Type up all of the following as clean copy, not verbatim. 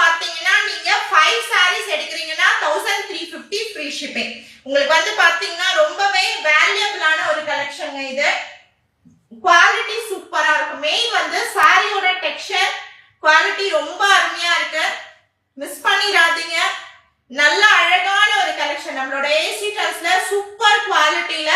பாத்தீங்கன்னா நீங்க 5 sarees எடுக்கிறீங்கன்னா 1350 ஃப்ரீ ஷிப்பிங். உங்களுக்கு வந்து பாத்தீங்கன்னா ரொம்பவே வேல்யூபிளான ஒரு கலெக்ஷன் இது. குவாலிட்டி சூப்பரா இருக்கும். மெயின் வந்து சாரியோட டெக்ஸ்சர் குவாலிட்டி ரொம்ப அருமையா இருக்கு. மிஸ் பண்ணிராதீங்க. நல்ல அழகான ஒரு கலெக்ஷன். நம்மளோட ஏசி ட்ரெஸ்ல சூப்பர் குவாலிட்டில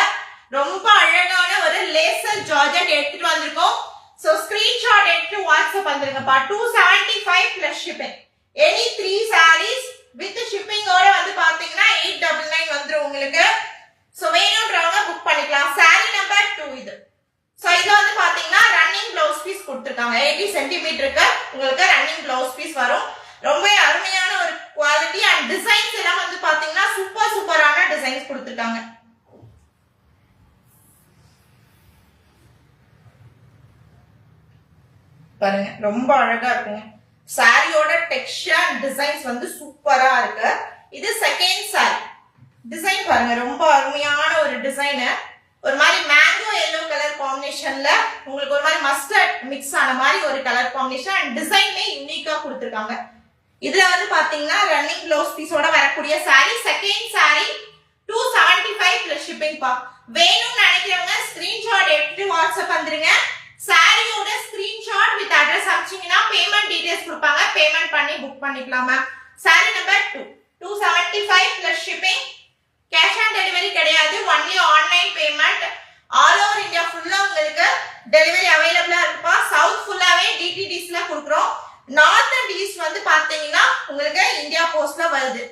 ரொம்ப அழகான ஒரு லேசர் ஜார்ஜெட் எடுத்துட்டு வந்திருக்கோம். சோ ஸ்கிரீன்ஷாட் எடுத்து வாட்ஸ்அப் வந்துருங்கப்பா. 275 plus shipping. Any 3 sarees with ஷிப்பிங்கோட வந்து பாத்தீங்கன்னா 899 வந்துரும் உங்களுக்கு. சோ வேணும்ன்றவங்க புக் பண்ணிக்கலாம். saree நம்பர் 2 இது. சோ இது வந்து பாத்தீங்கன்னா ரன்னிங் ப்ளவுஸ் பீஸ் கொடுத்திருக்காங்க. 80 சென்டிமீட்டருக்கு உங்களுக்கு ரன்னிங் ப்ளவுஸ் பீஸ் வரும். ரொம்ப அருமையான ஒரு குவாலிட்டி அண்ட் டிசைன்ஸ் எல்லாம் வந்து பாத்தீங்கன்னா சூப்பரான டிசைன்ஸ் கொடுத்திருக்காங்க. பாருங்க ரொம்ப அழகா இருக்குங்க. சாரியோட டெக்ஸ்சர் அண்ட் டிசைன்ஸ் வந்து சூப்பரா இருக்கு. இது செகண்ட் சாரி. டிசைன் பாருங்க ரொம்ப அருமையான ஒரு டிசைன். ஒரு மாதிரி மேங்கோ எல்லோ கலர் காம்பினேஷன்ல உங்களுக்கு ஒரு மாதிரி மஸ்டர்ட் மிக்ஸ் ஆன மாதிரி ஒரு கலர் காம்பினேஷன் அண்ட் டிசைனே யூனிக்கா கொடுத்திருக்காங்க. இதுல வந்து பாத்தீங்கன்னா ரன்னிங் ப்ளவுஸ் பீஸோட வரக்கூடிய sari. Second sari 275 plus shipping பா. வேணும்னு நினைக்கிறவங்க ஸ்கிரீன்ஷாட் எடுத்து வாட்ஸ்அப் வந்துருங்க. சாரியோட ஸ்கிரீன்ஷாட் வித் அட்ரஸ் அனுப்பிச்சீங்கன்னா பேமெண்ட் டீடைல்ஸ் கொடுப்பாங்க. பேமெண்ட் பண்ணி புக் பண்ணிக்கலாமா. Sari number 2 275 plus shipping. Cash on delivery கிடையாது. Only online payment. All over India ஃபுல்லா உங்களுக்கு டெலிவரி அவைலபிளா இருக்குப்பா. சவுத் ஃபுல்லாவே டிடிடிஸ்ல கொடுக்குறோம். நார்த் அண்ட் ஈஸ்ட் வந்து பாத்தீங்கன்னா உங்களுக்கு இந்தியா போஸ்ட்ல வருது.